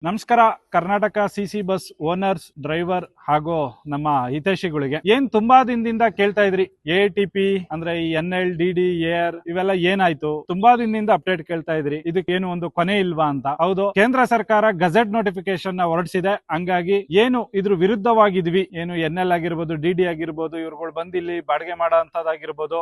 ನಮಸ್ಕಾರ. Karnataka CC bus owners, driver ಹಾಗೂ ನಮ್ಮ ಹಿತೈಷಿಗಳಿಗೆ ಏನ್ ತುಂಬಾ ದಿನದಿಂದ ಕೇಳ್ತಾ ಇದ್ರಿ, ATP ಅಂದ್ರೆ ಈ NL, DD, AR ಇವೆಲ್ಲ ಏನಾಯ್ತು? ತುಂಬಾ ದಿನದಿಂದ ಅಪ್ಡೇಟ್ ಕೇಳ್ತಾ ಇದ್ರಿ, ಇದಕ್ಕೇನು ಒಂದು ಕೊನೆ ಇಲ್ವಾ ಅಂತ. ಹೌದು, ಕೇಂದ್ರ ಸರ್ಕಾರ ಗಜೆಟ್ ನೋಟಿಫಿಕೇಶನ್ ನ ಹೊರಡಿಸಿದೆ. ಹಂಗಾಗಿ ಏನು ಇದ್ರ ವಿರುದ್ಧವಾಗಿದ್ವಿ, ಏನು NL ಆಗಿರ್ಬೋದು, DD ಆಗಿರ್ಬೋದು, ಇವ್ರುಗಳು ಬಂದು ಇಲ್ಲಿ ಬಾಡಿಗೆ ಮಾಡೋ ಅಂತದಾಗಿರ್ಬೋದು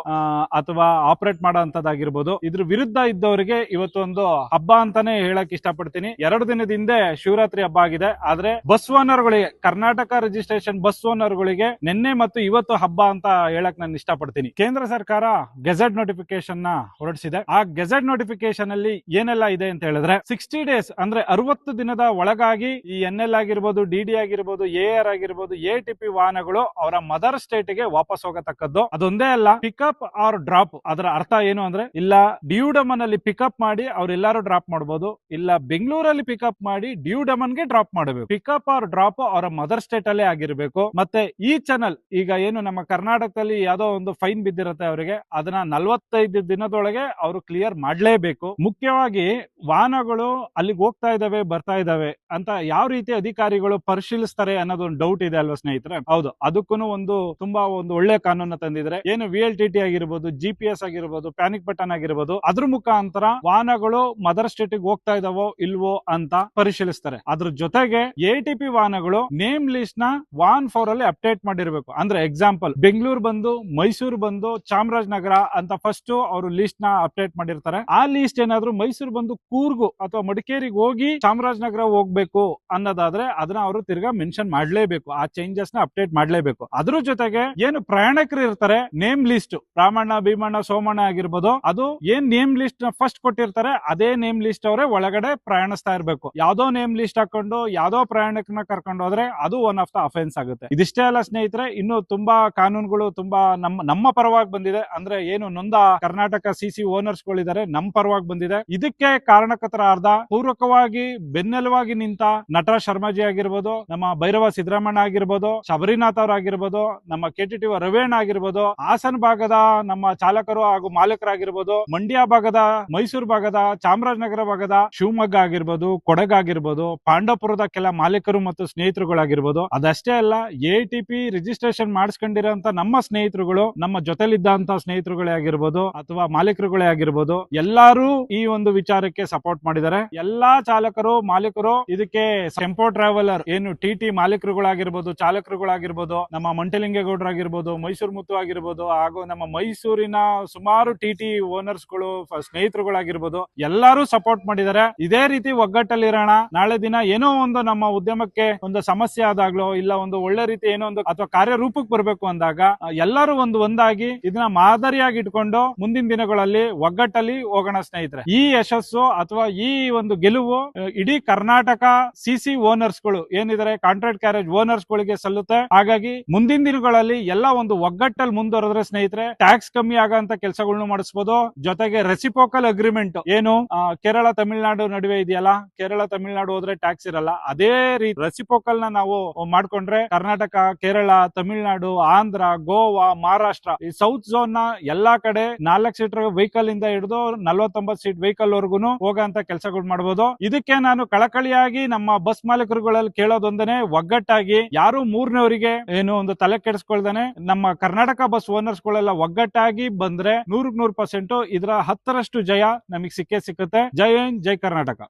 ಅಥವಾ ಆಪರೇಟ್ ಮಾಡೋ ಅಂತದಾಗಿರ್ಬೋದು, ಇದ್ರ ವಿರುದ್ಧ ಇದ್ದವರಿಗೆ ಇವತ್ತು ಒಂದು ಹಬ್ಬ ಅಂತಾನೆ ಹೇಳಕ್ ಇಷ್ಟಪಡ್ತೀನಿ. 2 ದಿನದ ಹಿಂದೆ ಶಿವರಾತ್ರಿ ಹಬ್ಬ ಆಗಿದೆ. ಆದ್ರೆ ಬಸ್ ಓನರ್ ಗಳಿಗೆ, ಕರ್ನಾಟಕ ರಿಜಿಸ್ಟ್ರೇಷನ್ ಬಸ್ ಓನರ್ ಗಳಿಗೆ ನಿನ್ನೆ ಮತ್ತು ಇವತ್ತು ಹಬ್ಬ ಅಂತ ಹೇಳಕ್ ನಾನು ಇಷ್ಟಪಡ್ತೀನಿ. ಕೇಂದ್ರ ಸರ್ಕಾರ ಗೆಜೆಟ್ ನೋಟಿಫಿಕೇಶನ್ ನ ಹೊರಡಿಸಿದೆ. ಆ ಗೆಜೆಟ್ ನೋಟಿಫಿಕೇಶನ್ ಅಲ್ಲಿ ಏನೆಲ್ಲ ಇದೆ ಅಂತ ಹೇಳಿದ್ರೆ, 60 ಡೇಸ್ ಅಂದ್ರೆ 60 ದಿನದ ಒಳಗಾಗಿ ಈ NL ಆಗಿರ್ಬೋದು, DD ಆಗಿರ್ಬೋದು, AR ಆಗಿರ್ಬೋದು, ATP ವಾಹನಗಳು ಅವರ ಮದರ್ ಸ್ಟೇಟ್ ಗೆ ವಾಪಸ್ ಹೋಗತಕ್ಕದ್ದು. ಅದೊಂದೇ ಅಲ್ಲ, ಪಿಕಪ್ ಆರ್ ಡ್ರಾಪ್. ಅದರ ಅರ್ಥ ಏನು ಅಂದ್ರೆ, ಇಲ್ಲ ಡ್ಯೂಡಮನ್ ಅಲ್ಲಿ ಪಿಕಪ್ ಮಾಡಿ ಅವ್ರೆಲ್ಲಾರು ಡ್ರಾಪ್ ಮಾಡಬಹುದು, ಇಲ್ಲ ಬೆಂಗಳೂರಲ್ಲಿ ಪಿಕಪ್ ಮಾಡಿ ಡ್ಯೂಡಮನ್ ಗೆ ಡ್ರಾಪ್ ಮಾಡಬೇಕು. ಪಿಕಪ್ ಆರ್ ಡ್ರಾಪ್ ಅವರ ಮದರ್ ಸ್ಟೇಟ್ ಅಲ್ಲೇ ಆಗಿರ್ಬೇಕು. ಮತ್ತೆ ಈ ಚಾನಲ್ ಈಗ ಏನು ನಮ್ಮ ಕರ್ನಾಟಕದಲ್ಲಿ ಯಾವ್ದೋ ಒಂದು ಫೈನ್ ಬಿದ್ದಿರುತ್ತೆ ಅವರಿಗೆ, ಅದನ್ನ 45 ದಿನದೊಳಗೆ ಅವರು ಕ್ಲಿಯರ್ ಮಾಡ್ಲೇಬೇಕು. ಮುಖ್ಯವಾಗಿ ವಾಹನಗಳು ಅಲ್ಲಿಗೆ ಹೋಗ್ತಾ ಇದಾವೆ, ಬರ್ತಾ ಇದಾವೆ ಅಂತ ಯಾವ ರೀತಿ ಅಧಿಕಾರಿಗಳು ಪರಿಶೀಲಿಸ್ತಾರೆ ಅನ್ನೋದು ಒಂದು ಡೌಟ್ ಇದೆ ಅಲ್ವಾ ಸ್ನೇಹಿತರೆ? ಹೌದು, ಅದಕ್ಕೂ ತುಂಬಾ ಒಂದು ಒಳ್ಳೆ ಕಾನೂನು ತಂದಿದ್ರೆ. ಏನು VLTT ಆಗಿರ್ಬೋದು, GPS ಆಗಿರ್ಬೋದು, ಪ್ಯಾನಿಕ್ ಬಟನ್ ಆಗಿರ್ಬೋದು, ಅದ್ರ ಮುಖಾಂತರ ವಾಹನಗಳು ಮದರ್ ಸ್ಟೇಟ್ ಗೆ ಹೋಗ್ತಾ ಇದಾವೋ ಇಲ್ವೋ ಅಂತ ಪರಿಶೀಲಿಸ್ತಾರೆ. ಅದ್ರ ಜೊತೆಗೆ ATP ವಾಹನಗಳು ನೇಮ್ ಲಿಸ್ಟ್ ನ ವಾಹನ್ 4 ಅಲ್ಲಿ ಅಪ್ಡೇಟ್ ಮಾಡಿರ್ಬೇಕು. ಅಂದ್ರೆ ಎಕ್ಸಾಂಪಲ್, ಬೆಂಗಳೂರು ಬಂದು, ಮೈಸೂರು ಬಂದು, ಚಾಮರಾಜನಗರ ಅಂತ ಫಸ್ಟ್ ಅವರು ಲಿಸ್ಟ್ ನ ಅಪ್ಡೇಟ್ ಮಾಡಿರ್ತಾರೆ. ಆ ಲಿಸ್ಟ್ ಏನಾದ್ರು ಮೈಸೂರು ಬಂದು ಕೂರ್ಗು ಅಥವಾ ಮಡಿಕೇರಿಗೆ ಹೋಗಿ ಚಾಮರಾಜನಗರ ಹೋಗ್ಬೇಕು ಅನ್ನೋದಾದ್ರೆ ಅದನ್ನ ಅವರು ತಿರ್ಗಾ ಮೆನ್ಷನ್ ಮಾಡ್ಲೇಬೇಕು. ಆ ಚೇಂಜಸ್ ನ ಅಪ್ಡೇಟ್ ಮಾಡ್ಲೇಬೇಕು. ಅದ್ರ ಜೊತೆಗೆ ಏನು ಪ್ರಯಾಣಿಕರು ಇರ್ತಾರೆ, ನೇಮ್ ಲಿಸ್ಟ್ ರಾಮಣ್ಣ, ಭೀಮಣ್ಣ, ಸೋಮಣ್ಣ ಆಗಿರ್ಬೋದು, ಅದು ಏನ್ ನೇಮ್ ಲಿಸ್ಟ್ ನ ಫಸ್ಟ್ ಕೊಟ್ಟಿರ್ತಾರೆ ಅದೇ ನೇಮ್ ಲಿಸ್ಟ್ ಅವರೇ ಒಳಗಡೆ ಪ್ರಯಾಣಿಸ್ತಾ ಇರ್ಬೇಕು. ಯಾವ್ದೋ ನೇಮ್ ಲಿಸ್ಟ್ ಹಾಕೊಂಡು ಯಾವ್ದೋ ಪ್ರಯಾಣಿಕನ ಕರ್ಕೊಂಡು ಹೋದ್ರೆ ಅದು ಒನ್ ಆಫ್ ದ ಅಫೆನ್ಸ್ ಆಗುತ್ತೆ. ಇದಿಷ್ಟೇ ಅಲ್ಲ ಸ್ನೇಹಿತರೆ, ಇನ್ನು ತುಂಬಾ ಕಾನೂನುಗಳು ತುಂಬಾ ನಮ್ಮ ಪರವಾಗಿ ಬಂದಿದೆ. ಅಂದ್ರೆ ಏನು ನೊಂದ ಕರ್ನಾಟಕ CC ಓನರ್ಸ್ ಗಳಿದ್ದಾರೆ, ನಮ್ಮ ಪರವಾಗಿ ಬಂದಿದೆ. ಇದಕ್ಕೆ ಕಾರಣಕರ್ತರಾದ, ಪೂರ್ವಕವಾಗಿ ಬೆನ್ನೆಲುವಾಗಿ ನಿಂತ ನಟರಾಜ್ ಶರ್ಮಾಜಿ ಆಗಿರ್ಬೋದು, ನಮ್ಮ ಭೈರವ ಸಿದ್ದರಾಮಣ್ಣ ಆಗಿರ್ಬೋದು, ಶಬರಿನಾಥ್ ಅವ್ರ ಆಗಿರ್ಬೋದು, ನಮ್ಮ KTT ರವೇಣ ಆಗಿರ್ಬೋದು, ಹಾಸನ ಭಾಗದ ನಮ್ಮ ಚಾಲಕರು ಹಾಗೂ ಮಾಲೀಕರಾಗಿರ್ಬೋದು, ಮಂಡ್ಯ ಭಾಗದ, ಮೈಸೂರು ಭಾಗದ, ಚಾಮರಾಜನಗರ ಭಾಗದ, ಶಿವಮೊಗ್ಗ ಆಗಿರ್ಬೋದು, ಕೊಡಗು ಆಗಿರ್ಬೋದು, ಪಾಂಡವಪುರದ ಕೆಲ ಮಾಲೀಕರು ಮತ್ತು ಸ್ನೇಹಿತರುಗಳಾಗಿರ್ಬೋದು. ಅದಷ್ಟೇ ಅಲ್ಲ, ATP ರಿಜಿಸ್ಟ್ರೇಷನ್ ಮಾಡಿಸ್ಕೊಂಡಿರೋಂತ ನಮ್ಮ ಸ್ನೇಹಿತರುಗಳು, ನಮ್ಮ ಜೊತೆಲಿದ್ದಂತ ಸ್ನೇಹಿತರುಗಳೇ ಆಗಿರ್ಬೋದು ಅಥವಾ ಮಾಲೀಕರುಗಳೇ ಆಗಿರ್ಬೋದು, ಎಲ್ಲಾರು ಈ ಒಂದು ವಿಚಾರಕ್ಕೆ ಸಪೋರ್ಟ್ ಮಾಡಿದ್ದಾರೆ. ಎಲ್ಲಾ ಚಾಲಕರು, ಮಾಲೀಕರು ಇದಕ್ಕೆ ಟೆಂಪೋ ಟ್ರಾವೆಲರ್ ಏನು TT ಮಾಲೀಕರುಗಳಾಗಿರ್ಬೋದು, ಚಾಲಕರುಗಳಾಗಿರ್ಬೋದು, ನಮ್ಮ ಮಂಟಲಿಂಗೇಗೌಡರಾಗಿರ್ಬೋದು, ಮೈಸೂರು ಮುತ್ತು ಆಗಿರ್ಬೋದು, ಹಾಗೂ ನಮ್ಮ ಮೈಸೂರಿನ ಸುಮಾರು TT ಓನರ್ಸ್ ಗಳು, ಸ್ನೇಹಿತರುಗಳಾಗಿರ್ಬೋದು, ಎಲ್ಲರೂ ಸಪೋರ್ಟ್ ಮಾಡಿದ್ದಾರೆ. ಇದೇ ರೀತಿ ಒಗ್ಗಟ್ಟಲ್ಲಿರೋಣ. ನಾಳೆ ದಿನ ಏನೋ ಒಂದು ನಮ್ಮ ಉದ್ಯಮಕ್ಕೆ ಒಂದು ಸಮಸ್ಯೆ ಆದಾಗ್ಲೋ, ಇಲ್ಲ ಒಂದು ಒಳ್ಳೆ ರೀತಿ ಏನೋ ಒಂದು ಅಥವಾ ಕಾರ್ಯರೂಪಕ್ಕೆ ಬರಬೇಕು ಅಂದಾಗ ಎಲ್ಲರೂ ಒಂದಾಗಿ ಇದನ್ನ ಮಾದರಿಯಾಗಿ ಇಟ್ಕೊಂಡು ಮುಂದಿನ ದಿನಗಳಲ್ಲಿ ಒಗ್ಗಟ್ಟಲ್ಲಿ ಹೋಗೋಣ ಸ್ನೇಹಿತರೆ. ಈ ಯಶಸ್ಸು ಅಥವಾ ಈ ಒಂದು ಗೆಲುವು ಇಡೀ ಕರ್ನಾಟಕ CC ಓನರ್ಸ್ ಗಳು ಏನಿದ್ದಾರೆ, ಕಾಂಟ್ರಾಕ್ಟ್ ಕ್ಯಾರೇಜ್ ಓನರ್ಸ್ ಗಳಿಗೆ ಸಲ್ಲುತ್ತೆ. ಹಾಗಾಗಿ ಮುಂದಿನ ದಿನಗಳಲ್ಲಿ ಎಲ್ಲ ಒಂದು ಒಗ್ಗಟ್ಟಲ್ಲಿ ಮುಂದುವರೆದ್ರೆ ಸ್ನೇಹಿತರೆ, ಟ್ಯಾಕ್ಸ್ ಕಮ್ಮಿ ಆಗಂತ ಕೆಲಸಗಳನ್ನು ಮಾಡಿಸಬಹುದು. ಜೊತೆಗೆ ರೆಸಿಪ್ರೋಕಲ್ ಅಗ್ರಿಮೆಂಟ್ ಏನು ಕೇರಳ ತಮಿಳುನಾಡು ನಡುವೆ ಇದೆಯಲ್ಲ, ಕೇರಳ ತಮಿಳುನಾಡು ಹೋದ್ರೆ ಟ್ಯಾಕ್ಸ್ ಇರಲ್ಲ, ಅದೇ ರೀತಿ ರೆಸಿಪ್ರೋಕಲ್ ನ ನಾವು ಮಾಡ್ಕೊಂಡ್ರೆ ಕರ್ನಾಟಕ, ಕೇರಳ, ತಮಿಳುನಾಡು, ಆಂಧ್ರ, ಗೋವಾ, ಮಹಾರಾಷ್ಟ್ರ, ಈ ಸೌತ್ ಝೋನ್ ನ ಎಲ್ಲಾ ಕಡೆ 4 ಸೀಟರ್ ವೆಹಿಕಲ್ ಇಂದ ಹಿಡಿದು 49 ಸೀಟ್ ವೆಹಿಕಲ್ ವರ್ಗುನು ಹೋಗಂತ ಕೆಲಸಗಳು ಮಾಡಬಹುದು. ಇದಕ್ಕೆ ನಾನು ಕಳಕಳಿಯಾಗಿ ನಮ್ಮ ಬಸ್ ಮಾಲೀಕರುಗಳಲ್ಲಿ ಕೇಳೋದೊಂದನೆ, ಒಗ್ಗಟ್ಟಾಗಿ ಯಾರು ಮೂರನೇವರಿಗೆ ಏನು ಒಂದು ತಲೆ ಕೆಡಿಸ್ಕೊಳ್ದಾನೆ ನಮ್ಮ ಕರ್ನಾಟಕ ಬಸ್ ಓನರ್ಸ್ ಗಳೆಲ್ಲ ಒಗ್ಗಟ್ಟಾಗಿ ಬಂದ್ರೆ 100% ಇದರ 10ರಷ್ಟು ಜಯ ನಮಗೆ ಸಿಕ್ಕೇ ಸಿಕ್ಕುತ್ತೆ. ಜೈ ಹಿಂದ್, ಜೈ ಕರ್ನಾಟಕ.